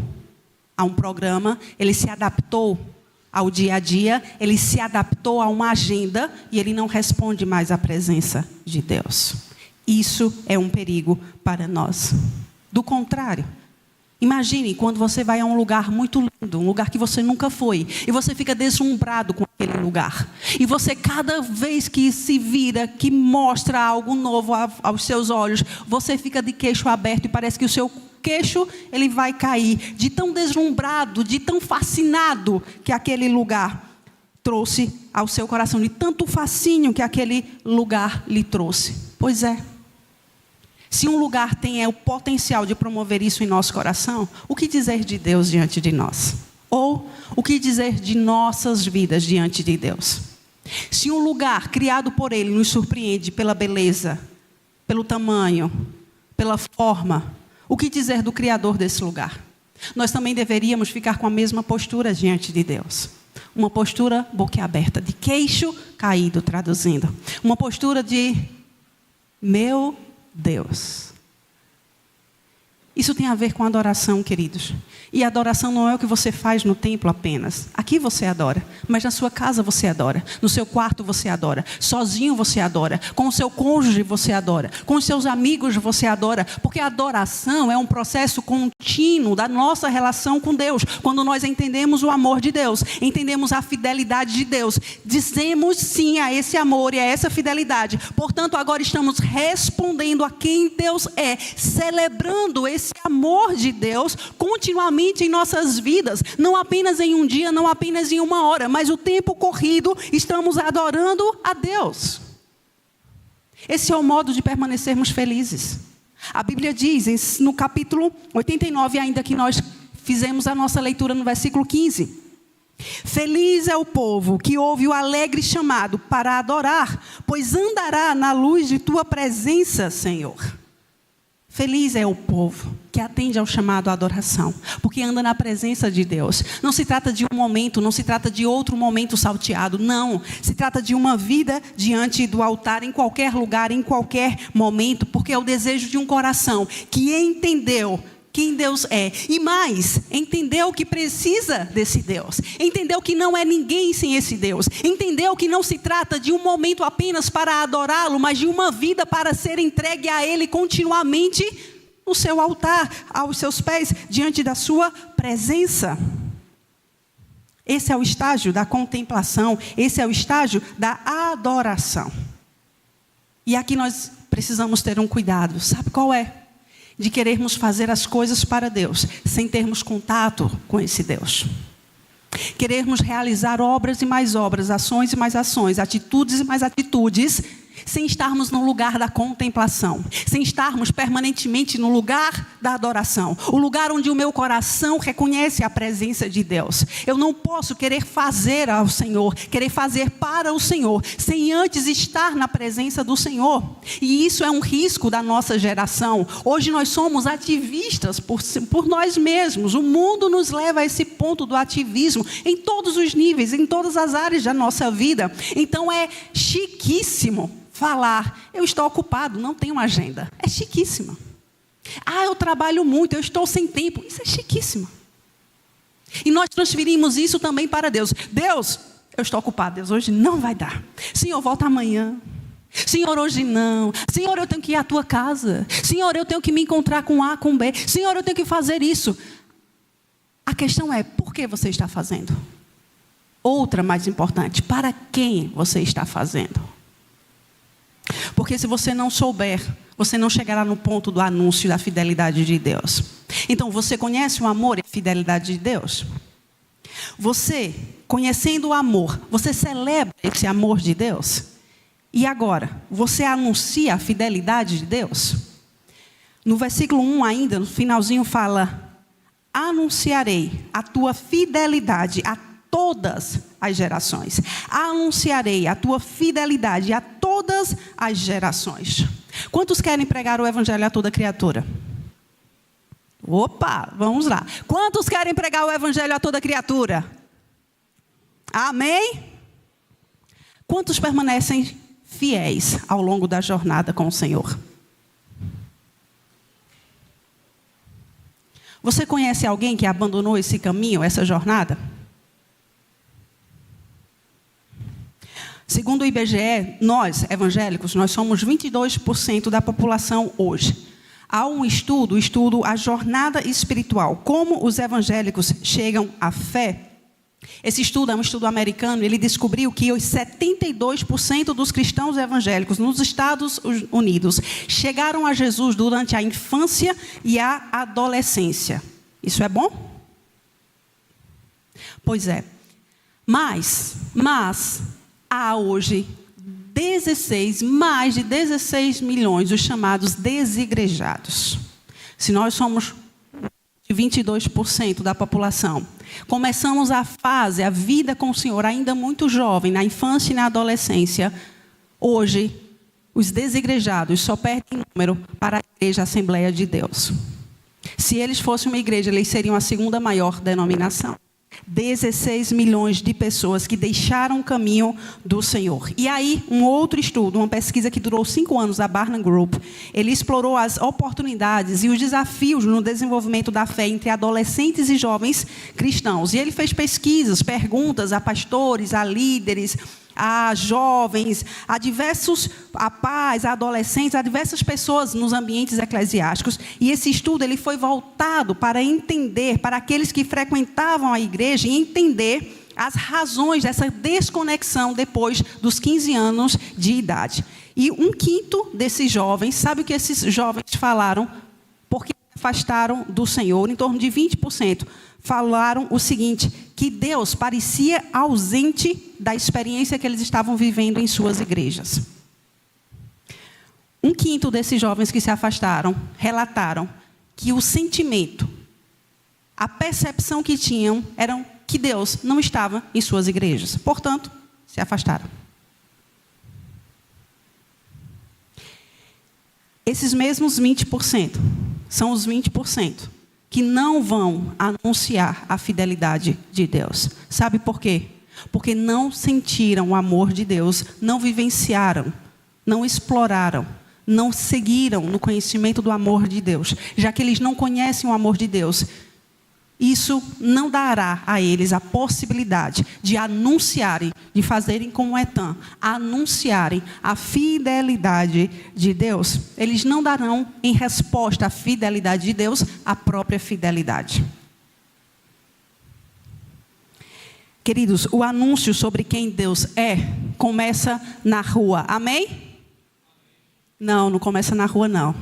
a um programa, ele se adaptou ao dia a dia, ele se adaptou a uma agenda, e ele não responde mais à presença de Deus. Isso é um perigo para nós. Do contrário, imagine quando você vai a um lugar muito lindo, um lugar que você nunca foi, e você fica deslumbrado com aquele lugar. E você, cada vez que se vira, que mostra algo novo aos seus olhos, você fica de queixo aberto e parece que o seu queixo ele vai cair, de tão deslumbrado, de tão fascinado que aquele lugar trouxe ao seu coração, de tanto fascínio que aquele lugar lhe trouxe. Pois é. Se um lugar tem o potencial de promover isso em nosso coração, o que dizer de Deus diante de nós? Ou o que dizer de nossas vidas diante de Deus? Se um lugar criado por Ele nos surpreende pela beleza, pelo tamanho, pela forma, o que dizer do Criador desse lugar? Nós também deveríamos ficar com a mesma postura diante de Deus. Uma postura boquiaberta, de queixo caído, traduzindo. Uma postura de: meu Deus, Isso tem a ver com adoração, queridos. E adoração não é o que você faz no templo apenas. Aqui você adora, mas na sua casa você adora. No seu quarto você adora. Sozinho você adora. Com o seu cônjuge você adora. Com os seus amigos você adora. Porque a adoração é um processo contínuo da nossa relação com Deus. Quando nós entendemos o amor de Deus, entendemos a fidelidade de Deus, dizemos sim a esse amor e a essa fidelidade. Portanto, agora estamos respondendo a quem Deus é, celebrando esse amor de Deus continuamente em nossas vidas, não apenas em um dia, não apenas em uma hora, mas o tempo corrido estamos adorando a Deus. Esse é o modo de permanecermos felizes. A Bíblia diz no capítulo 89, ainda que nós fizemos a nossa leitura no versículo 15: feliz é o povo que ouve o alegre chamado para adorar, pois andará na luz de tua presença, Senhor. Feliz é o povo que atende ao chamado à adoração, porque anda na presença de Deus. Não se trata de um momento, não se trata de outro momento salteado, não. Se trata de uma vida diante do altar, em qualquer lugar, em qualquer momento, porque é o desejo de um coração que entendeu quem Deus é, e mais, entendeu que precisa desse Deus, entendeu que não é ninguém sem esse Deus, entendeu que não se trata de um momento apenas para adorá-lo, mas de uma vida para ser entregue a Ele continuamente no seu altar, aos seus pés, diante da sua presença. Esse é o estágio da contemplação, esse é o estágio da adoração. E aqui nós precisamos ter um cuidado, sabe qual é? De querermos fazer as coisas para Deus, sem termos contato com esse Deus. Querermos realizar obras e mais obras, ações e mais ações, atitudes e mais atitudes, sem estarmos no lugar da contemplação, sem estarmos permanentemente no lugar da adoração, o lugar onde o meu coração reconhece a presença de Deus. Eu não posso querer fazer ao Senhor, querer fazer para o Senhor, sem antes estar na presença do Senhor. E isso é um risco da nossa geração. Hoje nós somos ativistas por nós mesmos. O mundo nos leva a esse ponto do ativismo em todos os níveis, em todas as áreas da nossa vida. Então é chiquíssimo falar, eu estou ocupado, não tenho agenda. É chiquíssima. Eu trabalho muito, eu estou sem tempo. Isso é chiquíssimo. E nós transferimos isso também para Deus. Deus, eu estou ocupado. Deus, hoje não vai dar. Senhor, volta amanhã. Senhor, hoje não. Senhor, eu tenho que ir à tua casa. Senhor, eu tenho que me encontrar com A, com B. Senhor, eu tenho que fazer isso. A questão é, por que você está fazendo? Outra mais importante, para quem você está fazendo? Porque se você não souber, você não chegará no ponto do anúncio da fidelidade de Deus. Então, você conhece o amor e a fidelidade de Deus? Você, conhecendo o amor, você celebra esse amor de Deus? E agora, você anuncia a fidelidade de Deus? No versículo 1 ainda, no finalzinho fala: anunciarei a tua fidelidade a todas as gerações. Anunciarei a tua fidelidade a todas as gerações. Quantos querem pregar o evangelho a toda criatura? Opa, vamos lá. Quantos querem pregar o evangelho a toda criatura? Amém? Quantos permanecem fiéis ao longo da jornada com o Senhor? Você conhece alguém que abandonou esse caminho, essa jornada? Segundo o IBGE, nós, evangélicos, nós somos 22% da população hoje. Há um estudo, A Jornada Espiritual, como os evangélicos chegam à fé. Esse estudo é um estudo americano, ele descobriu que os 72% dos cristãos evangélicos nos Estados Unidos chegaram a Jesus durante a infância e a adolescência. Isso é bom? Pois é. Mas há hoje mais de 16 milhões dos chamados desigrejados. Se nós somos 22% da população, começamos a vida com o Senhor ainda muito jovem, na infância e na adolescência. Hoje, os desigrejados só perdem número para a Igreja Assembleia de Deus. Se eles fossem uma igreja, eles seriam a segunda maior denominação. 16 milhões de pessoas que deixaram o caminho do Senhor. E aí, um outro estudo, uma pesquisa que durou 5 anos, da Barna Group, ele explorou as oportunidades e os desafios no desenvolvimento da fé entre adolescentes e jovens cristãos. E ele fez pesquisas, perguntas a pastores, a líderes, a jovens, a pais, a adolescentes, a diversas pessoas nos ambientes eclesiásticos. E esse estudo ele foi voltado para entender, para aqueles que frequentavam a igreja, e entender as razões dessa desconexão depois dos 15 anos de idade. E 1/5 desses jovens, sabe o que esses jovens falaram? Porque se afastaram do Senhor, em torno de 20%. Falaram o seguinte, que Deus parecia ausente da experiência que eles estavam vivendo em suas igrejas. 1/5 desses jovens que se afastaram relataram que o sentimento, a percepção que tinham, eram que Deus não estava em suas igrejas. Portanto, se afastaram. Esses mesmos 20% são os 20% que não vão anunciar a fidelidade de Deus. Sabe por quê? Porque não sentiram o amor de Deus, não vivenciaram, não exploraram, não seguiram no conhecimento do amor de Deus. Já que eles não conhecem o amor de Deus, isso não dará a eles a possibilidade de anunciarem, de fazerem como Etan, anunciarem a fidelidade de Deus. Eles não darão em resposta à fidelidade de Deus a própria fidelidade. Queridos, o anúncio sobre quem Deus é começa na rua. Amém? Não começa na rua, não.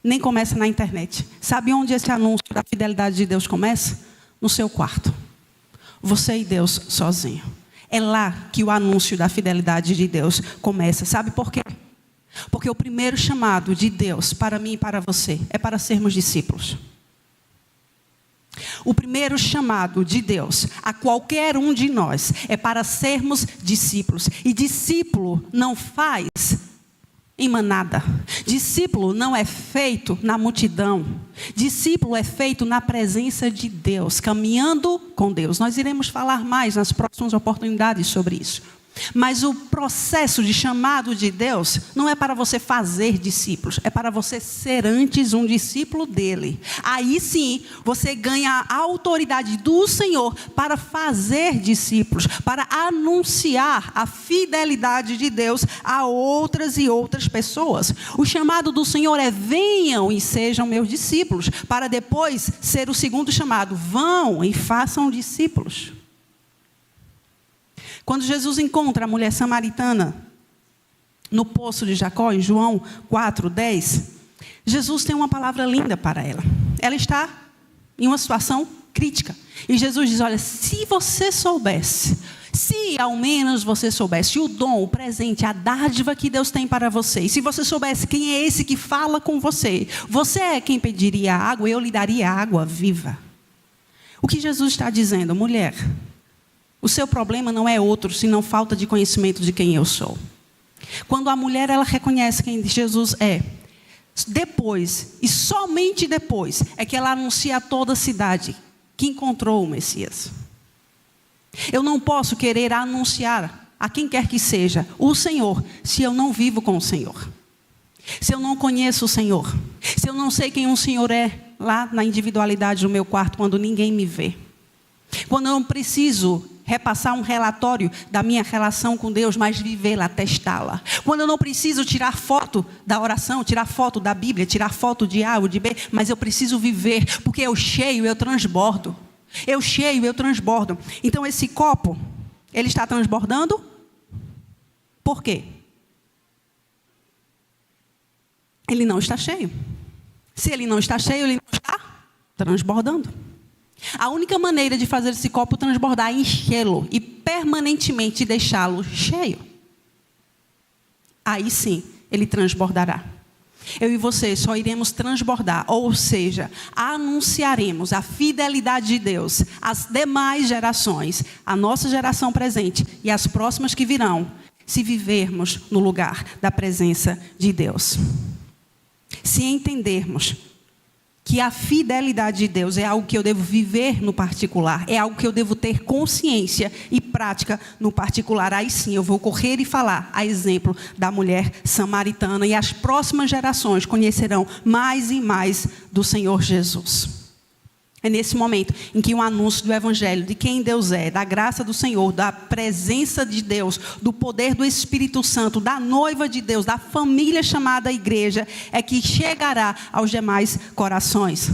Nem começa na internet. Sabe onde esse anúncio da fidelidade de Deus começa? No seu quarto. Você e Deus sozinho. É lá que o anúncio da fidelidade de Deus começa. Sabe por quê? Porque o primeiro chamado de Deus para mim e para você é para sermos discípulos. O primeiro chamado de Deus a qualquer um de nós é para sermos discípulos. E discípulo não faz em manada. Discípulo não é feito na multidão. Discípulo é feito na presença de Deus, caminhando com Deus. Nós iremos falar mais nas próximas oportunidades sobre isso. Mas o processo de chamado de Deus não é para você fazer discípulos, é para você ser antes um discípulo dele. Aí sim, você ganha a autoridade do Senhor para fazer discípulos, para anunciar a fidelidade de Deus a outras e outras pessoas. O chamado do Senhor é: venham e sejam meus discípulos, para depois ser o segundo chamado: vão e façam discípulos. Quando Jesus encontra a mulher samaritana no poço de Jacó, em João 4:10, Jesus tem uma palavra linda para ela. Ela está em uma situação crítica. E Jesus diz: olha, se você soubesse, se ao menos você soubesse o dom, o presente, a dádiva que Deus tem para você, e se você soubesse quem é esse que fala com você, você é quem pediria água, eu lhe daria água viva. O que Jesus está dizendo? Mulher, o seu problema não é outro, senão falta de conhecimento de quem eu sou. Quando a mulher ela reconhece quem Jesus é, depois, e somente depois, é que ela anuncia a toda a cidade que encontrou o Messias. Eu não posso querer anunciar a quem quer que seja o Senhor, se eu não vivo com o Senhor. Se eu não conheço o Senhor. Se eu não sei quem o Senhor é, lá na individualidade do meu quarto, quando ninguém me vê. Quando eu não preciso repassar um relatório da minha relação com Deus, mas vivê-la, testá-la. Quando eu não preciso tirar foto da oração, tirar foto da Bíblia, tirar foto de A ou de B, mas eu preciso viver, porque eu cheio, eu transbordo. Eu cheio, eu transbordo. Então esse copo, ele está transbordando? Por quê? Ele não está cheio. Se ele não está cheio, ele não está transbordando. A única maneira de fazer esse copo transbordar é enchê-lo e permanentemente deixá-lo cheio. Aí sim, ele transbordará. Eu e você só iremos transbordar, ou seja, anunciaremos a fidelidade de Deus às demais gerações, a nossa geração presente e as próximas que virão, se vivermos no lugar da presença de Deus. Se entendermos que a fidelidade de Deus é algo que eu devo viver no particular, é algo que eu devo ter consciência e prática no particular. Aí sim eu vou correr e falar, a exemplo da mulher samaritana, e as próximas gerações conhecerão mais e mais do Senhor Jesus. É nesse momento em que o anúncio do Evangelho, de quem Deus é, da graça do Senhor, da presença de Deus, do poder do Espírito Santo, da noiva de Deus, da família chamada igreja, é que chegará aos demais corações.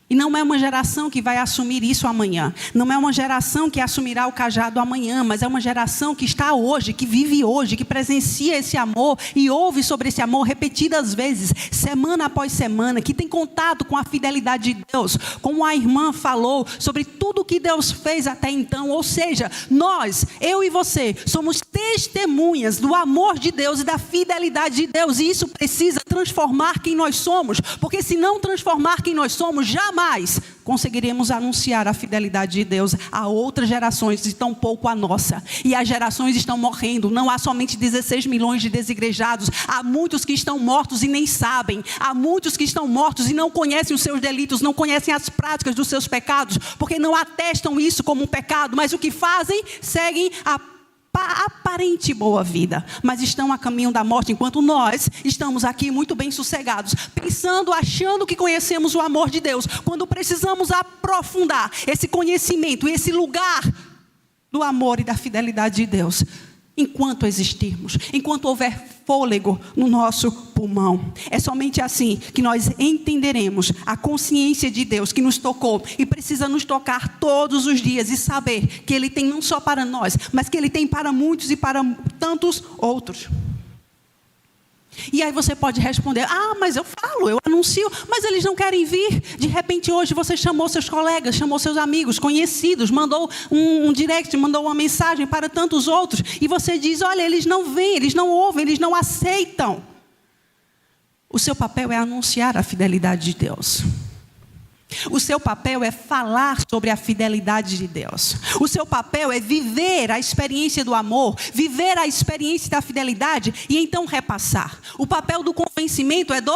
E não é uma geração que vai assumir isso amanhã. Não é uma geração que assumirá o cajado amanhã, mas é uma geração que está hoje, que vive hoje, que presencia esse amor e ouve sobre esse amor repetidas vezes, semana após semana, que tem contato com a fidelidade de Deus, como a irmã falou, sobre tudo que Deus fez até então. Ou seja, nós, eu e você, somos testemunhas do amor de Deus e da fidelidade de Deus. E isso precisa transformar quem nós somos, porque se não transformar quem nós somos, jamais conseguiremos anunciar a fidelidade de Deus a outras gerações e tampouco a nossa. E as gerações estão morrendo. Não há somente 16 milhões de desigrejados. Há muitos que estão mortos e nem sabem. Há muitos que estão mortos e não conhecem os seus delitos, não conhecem as práticas dos seus pecados, porque não atestam isso como um pecado, mas o que fazem, seguem a aparente boa vida, mas estão a caminho da morte, enquanto nós estamos aqui muito bem sossegados, pensando, achando que conhecemos o amor de Deus, quando precisamos aprofundar esse conhecimento, esse lugar do amor e da fidelidade de Deus, enquanto existirmos, enquanto houver fôlego no nosso pulmão. É somente assim que nós entenderemos a consciência de Deus que nos tocou e precisa nos tocar todos os dias e saber que Ele tem não só para nós, mas que Ele tem para muitos e para tantos outros. E aí você pode responder, mas eu falo, eu anuncio, mas eles não querem vir. De repente hoje você chamou seus colegas, chamou seus amigos, conhecidos, mandou um direct, mandou uma mensagem para tantos outros, e você diz, olha, eles não vêm, eles não ouvem, eles não aceitam. O seu papel é anunciar a fidelidade de Deus. O seu papel é falar sobre a fidelidade de Deus. O seu papel é viver a experiência do amor, viver a experiência da fidelidade e então repassar. O papel do convencimento é do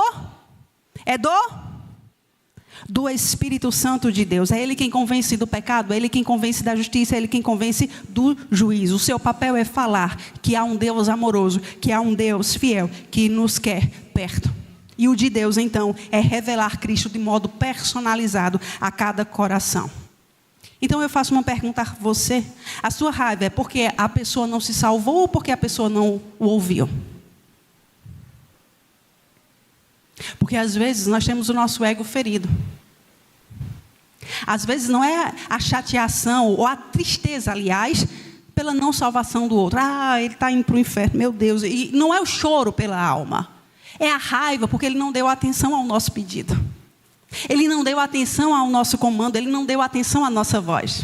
Espírito Santo de Deus. É Ele quem convence do pecado, é Ele quem convence da justiça, é Ele quem convence do juízo. O seu papel é falar que há um Deus amoroso, que há um Deus fiel, que nos quer perto. E o de Deus, então, é revelar Cristo de modo personalizado a cada coração. Então, eu faço uma pergunta a você. A sua raiva é porque a pessoa não se salvou ou porque a pessoa não o ouviu? Porque, às vezes, nós temos o nosso ego ferido. Às vezes, não é a chateação ou a tristeza, aliás, pela não salvação do outro. Ele está indo para o inferno, meu Deus. E não é o choro pela alma. É a raiva porque ele não deu atenção ao nosso pedido. Ele não deu atenção ao nosso comando, ele não deu atenção à nossa voz.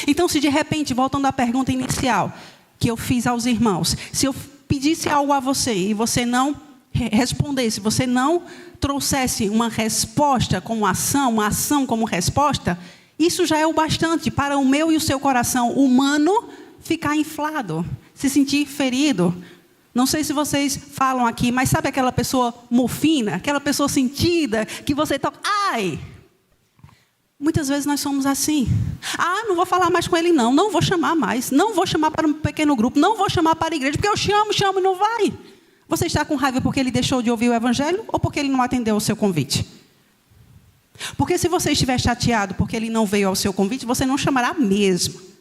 Então, se de repente, voltando à pergunta inicial que eu fiz aos irmãos, se eu pedisse algo a você e você não respondesse, você não trouxesse uma resposta como ação, uma ação como resposta, isso já é o bastante para o meu e o seu coração humano ficar inflado, se sentir ferido. Não sei se vocês falam aqui, mas sabe aquela pessoa mofina, aquela pessoa sentida, que você toca, Muitas vezes nós somos assim. Não vou falar mais com ele não vou chamar mais, não vou chamar para um pequeno grupo, não vou chamar para a igreja, porque eu chamo e não vai. Você está com raiva porque ele deixou de ouvir o evangelho ou porque ele não atendeu ao seu convite? Porque se você estiver chateado porque ele não veio ao seu convite, você não chamará mesmo.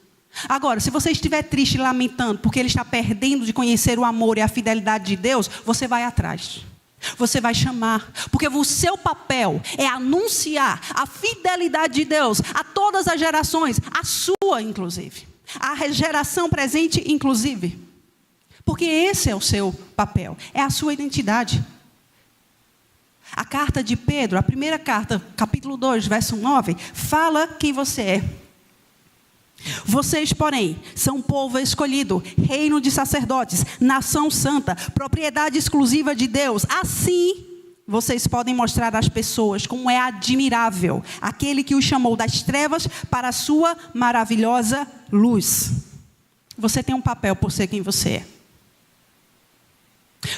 Agora, se você estiver triste e lamentando porque ele está perdendo de conhecer o amor e a fidelidade de Deus, você vai atrás. Você vai chamar. Porque o seu papel é anunciar a fidelidade de Deus a todas as gerações, a sua inclusive. A geração presente inclusive. Porque esse é o seu papel, é a sua identidade. A carta de Pedro, a primeira carta, capítulo 2, verso 9, fala quem você é. Vocês, porém, são povo escolhido, reino de sacerdotes, nação santa, propriedade exclusiva de Deus. Assim, vocês podem mostrar às pessoas como é admirável aquele que os chamou das trevas para a sua maravilhosa luz. Você tem um papel por ser quem você é.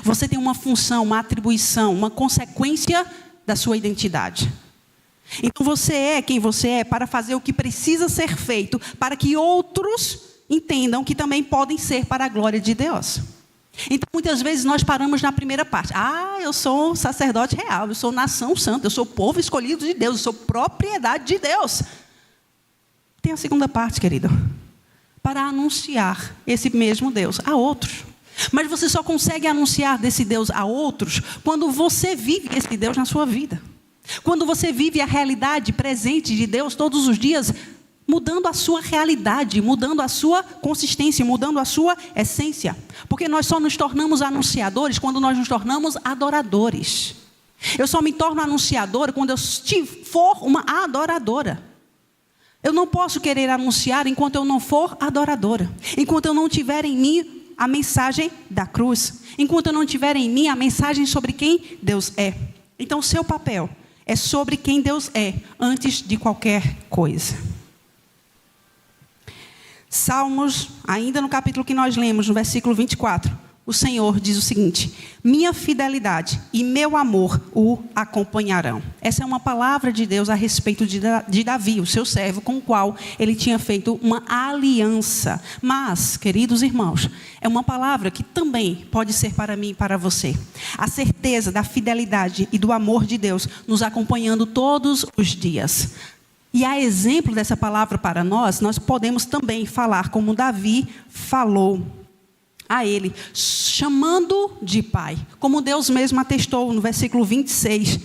Você tem uma função, uma atribuição, uma consequência da sua identidade. Então você é quem você é para fazer o que precisa ser feito, para que outros entendam que também podem ser para a glória de Deus. Então muitas vezes nós paramos na primeira parte. Eu sou sacerdote real, eu sou nação santa, eu sou povo escolhido de Deus, eu sou propriedade de Deus. Tem a segunda parte, querido, para anunciar esse mesmo Deus a outros. Mas você só consegue anunciar desse Deus a outros quando você vive esse Deus na sua vida. Quando você vive a realidade presente de Deus todos os dias, mudando a sua realidade, mudando a sua consistência, mudando a sua essência. Porque nós só nos tornamos anunciadores quando nós nos tornamos adoradores. Eu só me torno anunciadora quando eu for uma adoradora. Eu não posso querer anunciar enquanto eu não for adoradora. Enquanto eu não tiver em mim a mensagem da cruz. Enquanto eu não tiver em mim a mensagem sobre quem Deus é. Então o seu papel é sobre quem Deus é, antes de qualquer coisa. Salmos, ainda no capítulo que nós lemos, no versículo 24. O Senhor diz o seguinte: minha fidelidade e meu amor o acompanharão. Essa é uma palavra de Deus a respeito de Davi, o seu servo, com o qual ele tinha feito uma aliança. Mas, queridos irmãos, é uma palavra que também pode ser para mim e para você. A certeza da fidelidade e do amor de Deus nos acompanhando todos os dias. E a exemplo dessa palavra para nós podemos também falar como Davi falou a ele, chamando de pai, como Deus mesmo atestou no versículo 26,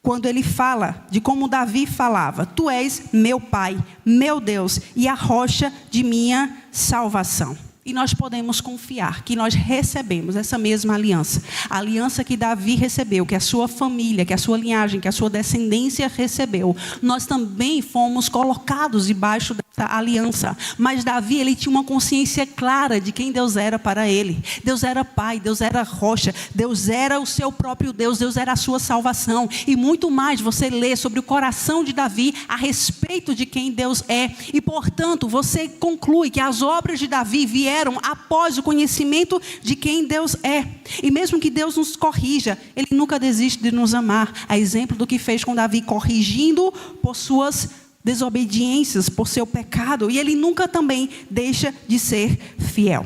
quando ele fala de como Davi falava: tu és meu pai, meu Deus e a rocha de minha salvação. E nós podemos confiar que nós recebemos essa mesma aliança. A aliança que Davi recebeu, que a sua família, que a sua linhagem, que a sua descendência recebeu. Nós também fomos colocados debaixo dessa aliança. Mas Davi, ele tinha uma consciência clara de quem Deus era para ele. Deus era pai, Deus era rocha, Deus era o seu próprio Deus, Deus era a sua salvação. E muito mais você lê sobre o coração de Davi a respeito de quem Deus é. E portanto, você conclui que as obras de Davi vieram após o conhecimento de quem Deus é. E mesmo que Deus nos corrija, Ele nunca desiste de nos amar. A exemplo do que fez com Davi, corrigindo por suas desobediências, por seu pecado. E Ele nunca também deixa de ser fiel.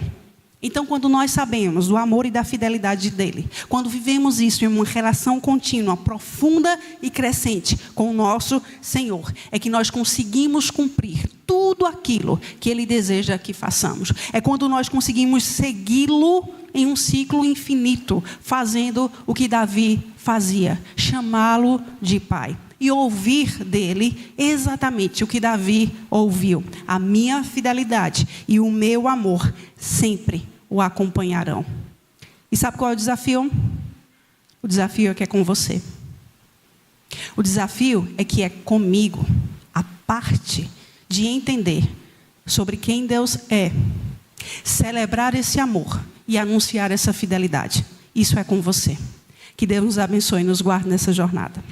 Então, quando nós sabemos do amor e da fidelidade dEle, quando vivemos isso em uma relação contínua, profunda e crescente com o nosso Senhor, é que nós conseguimos cumprir tudo aquilo que Ele deseja que façamos. É quando nós conseguimos segui-lo em um ciclo infinito, fazendo o que Davi fazia, chamá-lo de pai. E ouvir dele exatamente o que Davi ouviu. A minha fidelidade e o meu amor sempre o acompanharão. E sabe qual é o desafio? O desafio é que é com você. O desafio é que é comigo. A parte de entender sobre quem Deus é, celebrar esse amor e anunciar essa fidelidade. Isso é com você. Que Deus nos abençoe e nos guarde nessa jornada.